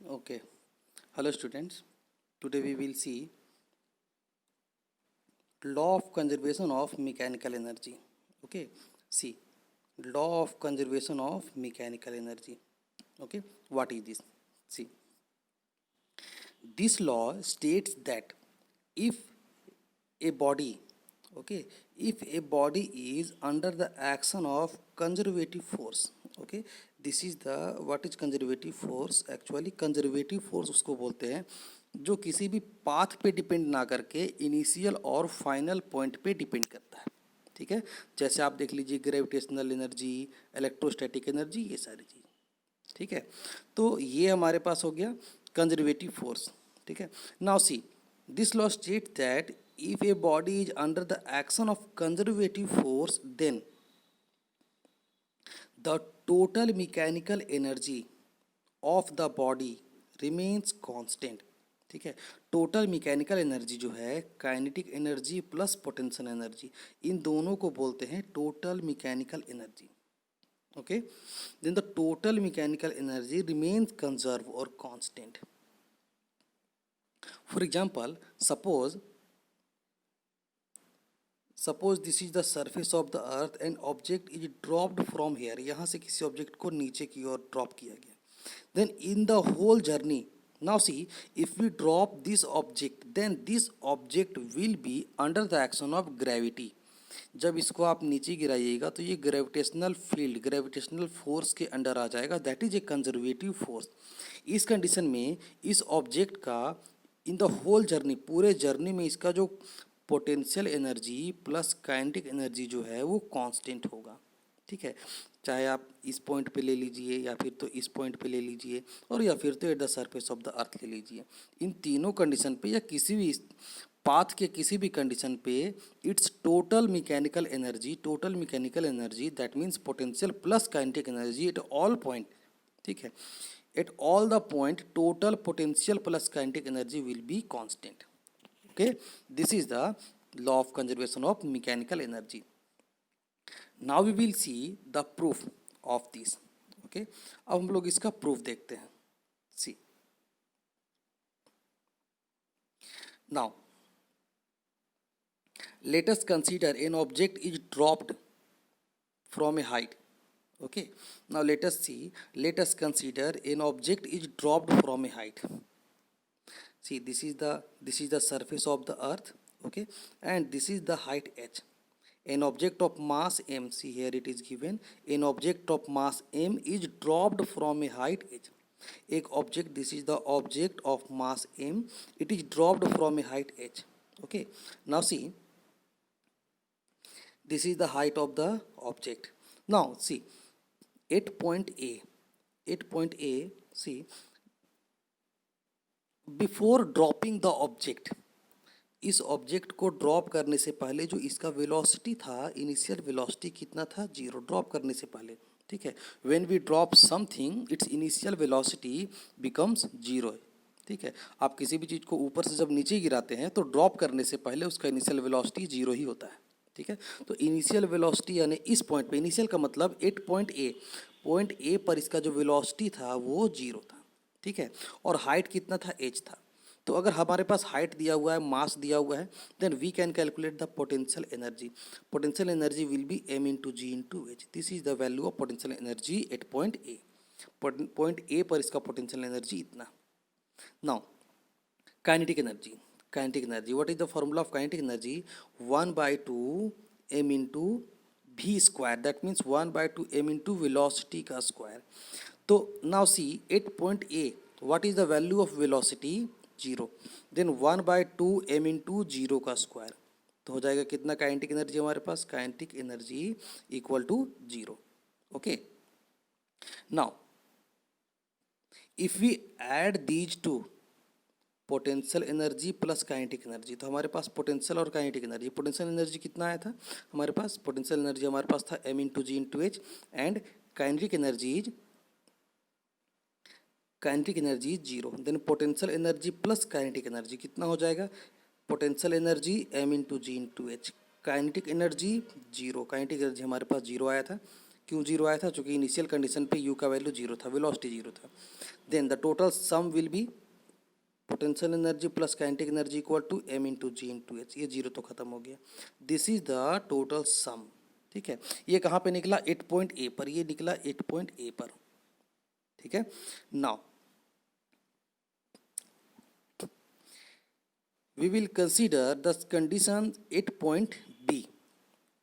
Okay. Hello students. Today we will see law of conservation of mechanical energy. Okay. See, law of conservation of mechanical energy. Okay. What is this? See, this law states that if a body, okay, if a body is under the action of conservative force, okay, this is the what is conservative force. Actually conservative force उसको बोलते हैं जो किसी भी path पे depend ना करके initial और फाइनल पॉइंट पे डिपेंड करता है। ठीक है, जैसे आप देख लीजिए ग्रेविटेशनल एनर्जी, इलेक्ट्रोस्टैटिक एनर्जी, ये सारी चीज़। ठीक है, तो ये हमारे पास हो गया कंजर्वेटिव फोर्स। ठीक है, now see this law state that if a body is under the action of conservative force, then the total mechanical energy of the body remains constant। ठीक है, टोटल मैकेनिकल एनर्जी जो है kinetic energy plus potential energy, इन दोनों को बोलते हैं total mechanical energy. Okay, then the total mechanical energy remains conserve और constant. For example, suppose this is the surface of the earth and object is dropped from here. यहाँ से किसी object को नीचे की ओर ड्रॉप किया गया। Then in the whole journey, now see if we drop this object then this object will be under the action of gravity. जब इसको आप नीचे गिराइएगा तो ये ग्रेविटेशनल फील्ड, ग्रेविटेशनल फोर्स के अंडर आ जाएगा। That is a conservative force. इस कंडीशन में इस ऑब्जेक्ट का इन द होल जर्नी, पूरे जर्नी में इसका जो potential energy plus kinetic energy जो है वो कांस्टेंट होगा। ठीक है, चाहे आप इस पॉइंट पे ले लीजिए या फिर तो इस पॉइंट पे ले लीजिए और या फिर तो at the surface of the अर्थ ले लीजिए। इन तीनों कंडीशन पे या किसी भी पाथ के किसी भी कंडीशन पे it's total mechanical energy that means potential plus kinetic energy at all point. ठीक है, at all the point total potential plus kinetic energy will be constant. Okay, this is the law of conservation of mechanical energy. Now we will see the proof of this. Okay, अब हम लोग इसका proof देखते हैं। See, now let us consider an object is dropped from a height. Okay, now let us consider an object is dropped from a height. See, this is the surface of the earth, okay, and this is the height h. An object of mass m, see here it is given, an object of mass m is dropped from a height h. एक object, this is the object of mass m, it is dropped from a height h. Okay, now see this is the height of the object. Now see at point a, see before dropping the object, इस object को drop करने से पहले जो इसका velocity था, initial velocity कितना था? 0, ड्रॉप करने से पहले। ठीक है, when we drop something it's initial velocity becomes 0। ठीक है, आप किसी भी चीज़ को ऊपर से जब नीचे गिराते हैं तो ड्रॉप करने से पहले उसका इनिशियल वेलोसिटी 0 ही होता है। ठीक है, तो इनिशियल वेलोसिटी यानी इस पॉइंट पे, इनिशियल का मतलब एट पॉइंट ए पर इसका जो वेलोसिटी था वो 0 था। ठीक है, और हाइट कितना था? एच था। तो अगर हमारे पास हाइट दिया हुआ है, मास दिया हुआ है, then we can calculate the potential energy. Potential energy will be m into ji into h. This is the value of potential energy at point A. Point A पर इसका पोटेंशियल एनर्जी इतना। Now kinetic energy, what is the formula of kinetic energy? 1/2 m into v square, that means 1/2 m into velocity का square. तो now see at point A what is the value of velocity? 0। Then 1/2 m into 0 का square, तो हो जाएगा कितना kinetic energy हमारे पास? Kinetic energy equal to 0। Okay, now if we add these to potential energy plus kinetic energy, तो हमारे पास पोटेंशियल और काइनेटिक एनर्जी, पोटेंशियल एनर्जी कितना आया था हमारे पास? पोटेंशियल एनर्जी हमारे पास था m into ji into H, and kinetic energy is 0। Then potential energy plus kinetic energy कितना हो जाएगा? पोटेंशियल एनर्जी m इंटू जी into H, kinetic energy 0। Kinetic energy हमारे पास 0 आया था क्यों जीरो आया था? चूंकि इनिशियल कंडीशन पे यू का वैल्यू जीरो था, वेलोसिटी जीरो था। Then the total sum will be potential energy plus kinetic energy equal to m into ji into h. ये जीरो तो खत्म हो गया। This is the total sum. ठीक है, ये कहाँ पे निकला? 8 पॉइंट ए पर, ये निकला 8 पॉइंट ए पर। ठीक है, now we will consider the condition 8 point b.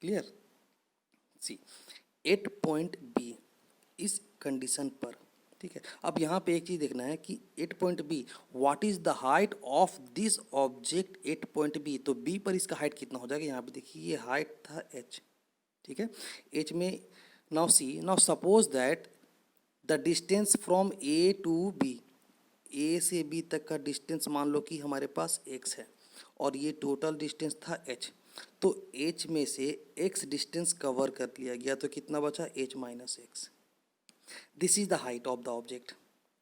clear? see 8 point b इस कंडीशन पर। ठीक है, अब यहाँ पे एक चीज देखना है कि 8 point B, what is the height of this object 8 point B. तो बी पर इसका हाइट कितना हो जाएगा? यहाँ पे देखिए ये हाइट था h। ठीक है, h में now see, now suppose that the distance from A to B, A से बी तक का डिस्टेंस मान लो कि हमारे पास x है और ये टोटल डिस्टेंस था h। तो h में से x डिस्टेंस कवर कर लिया गया, तो कितना बचा? h minus x. This is the height of the object.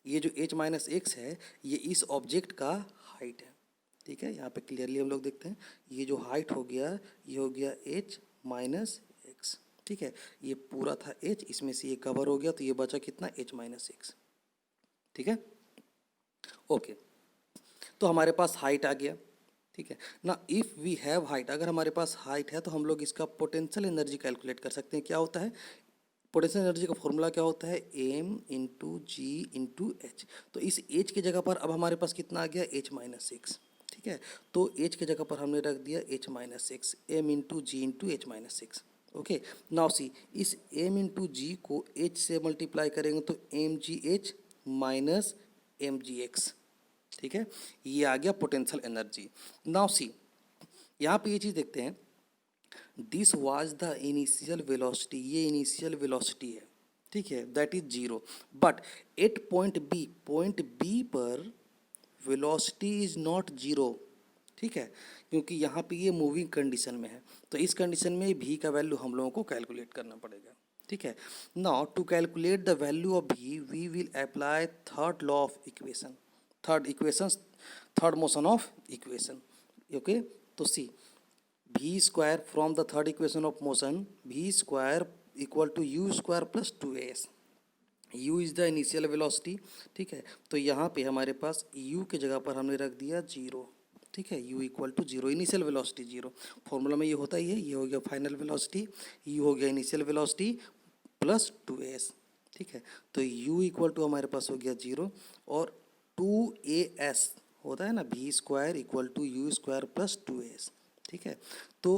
ये जो h माइनस एक्स है ये इस ऑब्जेक्ट का हाइट है। ठीक है, यहाँ पे क्लियरली हम लोग देखते हैं, ये जो हाइट हो गया ये हो गया h माइनस एक्स। ठीक है, ये पूरा था h, इसमें से ये कवर हो गया तो ये बचा कितना? h minus x. ठीक है, ओके, तो हमारे पास हाइट आ गया। ठीक है ना, इफ़ वी हैव हाइट, अगर हमारे पास हाइट है तो हम लोग इसका पोटेंशियल एनर्जी कैलकुलेट कर सकते हैं। क्या होता है पोटेंशियल एनर्जी का फॉर्मूला? क्या होता है? एम इंटू जी इंटू एच। तो इस एच की जगह पर अब हमारे पास कितना आ गया? H minus six. ठीक है, तो एच की जगह पर हमने रख दिया H minus six, M into जी into H minus six. Okay, now see, इस एम इंटू जी को एच से मल्टीप्लाई करेंगे तो m g h minus m g x. ठीक है, ये आ गया पोटेंशियल एनर्जी। नाउ सी, यहाँ पे ये चीज़ देखते हैं, this was the initial velocity, ये इनिशियल वेलोसिटी है। ठीक है, that is zero, but at point B पर वेलोसिटी इज नॉट जीरो। ठीक है, क्योंकि यहाँ पे ये मूविंग कंडीशन में है, तो इस कंडीशन में भी का वैल्यू हम लोगों को कैलकुलेट करना पड़ेगा। ठीक है, now to calculate the value of भी we will apply third law of equation, third equation, third motion of equation. Okay, तो see v square from the third equation of motion, v square equal to u square plus 2as। u is the initial velocity. ठीक है, तो यहाँ पे हमारे पास u के जगह पर हमने रख दिया जीरो। ठीक है, u equal to zero, initial velocity zero. Formula में ये होता ही है, ये हो गया फाइनल वेलोसिटी, u हो गया इनिशियल वेलोसिटी प्लस 2as। ठीक है, तो u इक्वल टू हमारे पास हो गया जीरो, और 2as होता है ना, v square equal to u square plus 2as। ठीक है, तो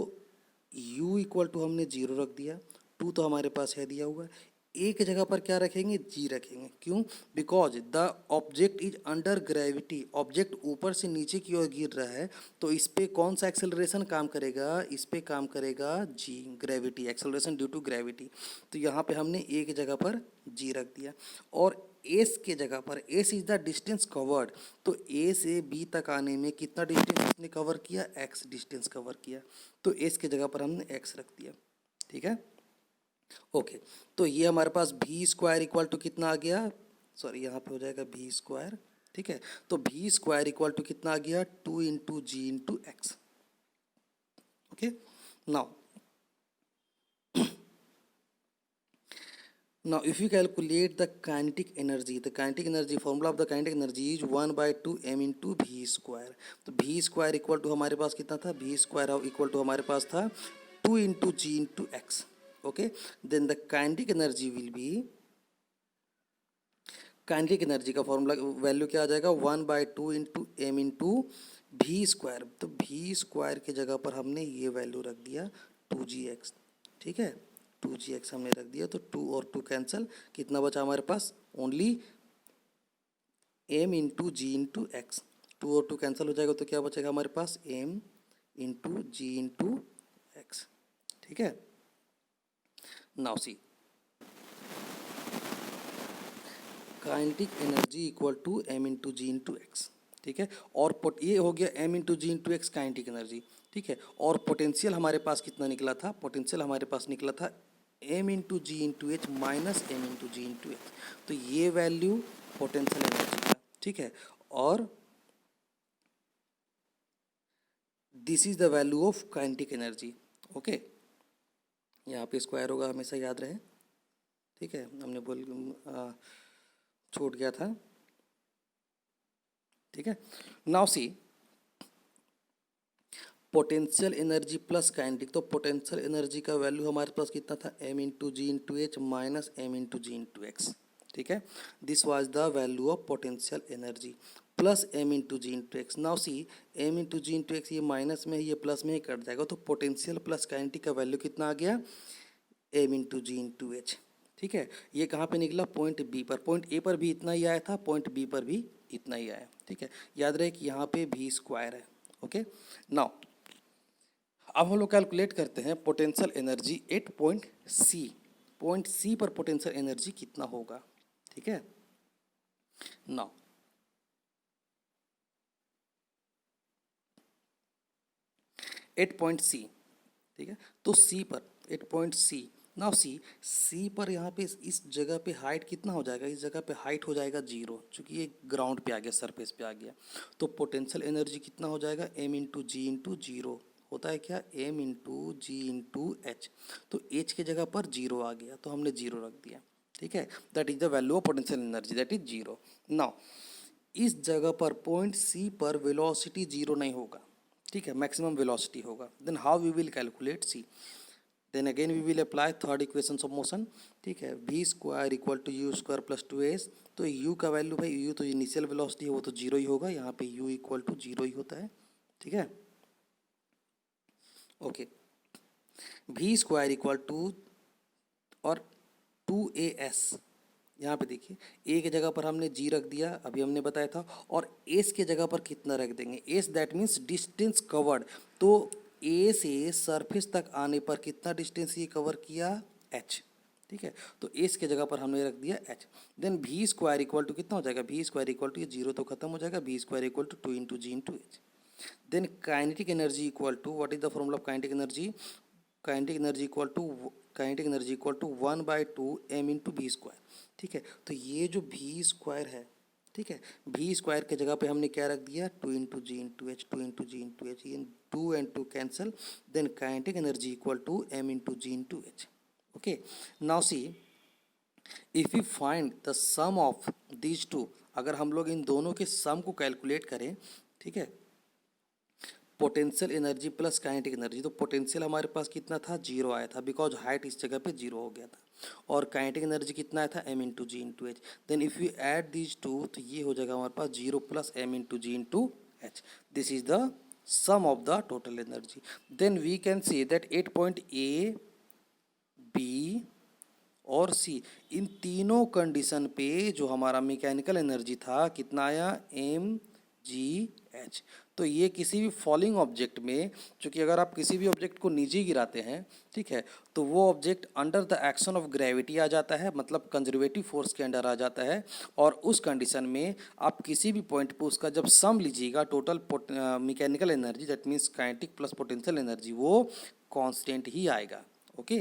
u इक्वल टू हमने जीरो रख दिया, 2 तो हमारे पास है दिया हुआ, a की जगह पर क्या रखेंगे? g रखेंगे। क्यों? Because the object is under gravity, object ऊपर से नीचे की ओर गिर रहा है, तो इस पे कौन सा एक्सेलरेशन काम करेगा? इस पे काम करेगा g, gravity, acceleration due to gravity. तो यहाँ पे हमने a की जगह पर g रख दिया, और एस के जगह पर, S is the distance covered, तो ए से बी तक आने में कितना डिस्टेंस इसने कवर किया? एक्स डिस्टेंस कवर किया, तो एस के जगह पर हमने एक्स रख दिया। ठीक है, ओके, तो ये हमारे पास भी स्क्वायर इक्वल टू कितना आ गया? सॉरी, यहाँ पे हो जाएगा भी स्क्वायर। ठीक है, तो भी स्क्वायर इक्वल टू कितना आ गया? 2 into ji into x. Okay, now Now, if you calculate the kinetic energy, the kinetic energy formula of the kinetic energy is 1/2 m into v square। तो v square इक्वल टू हमारे पास कितना था? v square equal to हमारे पास था 2 into ji into x. Okay, then the kinetic energy will be, kinetic energy का formula value क्या आ जाएगा? 1/2 into m into v square. तो वी स्क्वायर की जगह पर हमने ये वैल्यू रख दिया 2gx। ठीक है, 2gx हमने रख दिया, तो 2 और 2 कैंसिल, कितना बचा हमारे पास? ओनली m इंटू जी इंटू एक्स। 2 और 2 कैंसिल हो जाएगा, तो क्या बचेगा हमारे पास? m इंटू जी इंटू एक्स। ठीक है, now see, kinetic energy equal to m into ji into x. ठीक है, और ये हो गया एम इंटू जी इंटू एक्स काइनेटिक एनर्जी। ठीक है, और पोटेंशियल हमारे पास कितना निकला था? पोटेंशियल हमारे पास निकला था एम इंटू जी into H minus M into जी इंटू एक्स। तो ये वैल्यू पोटेंशियल एनर्जी का। ठीक है, और this is the value of kinetic energy. Okay, यहाँ पे स्क्वायर होगा, हमेशा याद रहे। ठीक है, हमने छूट गया था। ठीक है, now see potential energy plus kinetic. तो पोटेंशियल एनर्जी का वैल्यू हमारे पास कितना था, एम इंटू जी into H minus M into जी इंटू एक्स। ठीक है, this was the value of potential energy plus M into ji into X. Now see M into ji into X, ये minus में ये plus में ही cut जाएगा, तो potential plus kinetic का वैल्यू कितना आ गया, एम इंटू जी इंटू एच। ठीक है, ये कहाँ पे निकला, पॉइंट बी पर। पॉइंट ए पर भी इतना ही आया था, पॉइंट बी पर भी इतना ही आया। ठीक है, याद रहे कि यहाँ पे भी स्क्वायर है। ओके, नाउ अब हम लोग कैलकुलेट करते हैं potential energy at point C. Point C पर पोटेंशियल एनर्जी कितना होगा। ठीक है, नाउ एट पॉइंट सी। ठीक है, तो सी पर at point C. Now C पर यहाँ पे इस जगह पे हाइट कितना हो जाएगा, इस जगह पे हाइट हो जाएगा 0, चूंकि ये ग्राउंड पे आ गया, सरफेस पे आ गया। तो पोटेंशियल एनर्जी कितना हो जाएगा, एम इंटू जी इंटू जीरो होता है क्या, एम इंटू जी इंटू एच। तो एच के जगह पर 0 आ गया, तो हमने 0 रख दिया। ठीक है, that is the value of potential energy, that is 0। Now इस जगह पर पॉइंट सी पर वेलोसिटी 0 नहीं होगा। ठीक है, मैक्सिमम वेलोसिटी होगा। Then how we will calculate C, then again we will apply third equation of motion. ठीक है, v square equal to u square plus 2s। तो यू का वैल्यू भाई, यू तो इनिशियल वेलोसिटी है, वो तो 0 ही होगा, यहाँ पे यू इक्वल टू 0 ही होता है। ठीक है, okay, v square equal to और 2as। यहाँ पे देखिए, ए की जगह पर हमने जी रख दिया, अभी हमने बताया था, और एस के जगह पर कितना रख देंगे, S that means distance covered. तो ए से सरफेस तक आने पर कितना डिस्टेंस ये कवर किया, एच। ठीक है, तो एस के जगह पर हमने रख दिया h. Then v square equal to कितना हो जाएगा, वी स्क्वायर इक्वल टू, ये 0 तो खत्म हो जाएगा, v square equal to 2 into ji into h. Then kinetic energy equal to, what is the formula of kinetic energy, kinetic energy equal to 1/2 m into v square. ठीक है, तो ये जो वी स्क्वायर है, ठीक है, वी स्क्वायर के जगह पे हमने क्या रख दिया, 2 इंटू जी इंटू एच, 2 इंटू जी इंटू एच, ये 2 and 2 cancel. Then kinetic energy equal to m into ji into h. Okay, now see if you find the sum of these two, अगर हम लोग इन दोनों के सम को कैलकुलेट करें, ठीक है, potential energy plus kinetic energy, तो पोटेंशियल हमारे पास कितना था, 0 आया था, बिकॉज हाइट इस जगह पे 0 हो गया था। और काइनेटिक एनर्जी कितना आया था, M into ji into h. Then if you add these two, तो ये हो जाएगा हमारे पास 0 plus M into ji into h. This is the sum of the total energy. Then we can see that 8 point A, B और C, इन तीनों condition पे जो हमारा मैकेनिकल एनर्जी था कितना आया, एम जी एच। तो ये किसी भी फॉलिंग ऑब्जेक्ट में, चूँकि अगर आप किसी भी ऑब्जेक्ट को नीचे गिराते हैं, ठीक है, तो वो object under the action of gravity आ जाता है, मतलब कंजर्वेटिव फोर्स के अंडर आ जाता है। और उस कंडीशन में आप किसी भी पॉइंट पे उसका जब सम लीजिएगा, total mechanical energy that means kinetic plus potential energy, वो कांस्टेंट ही आएगा। ओके।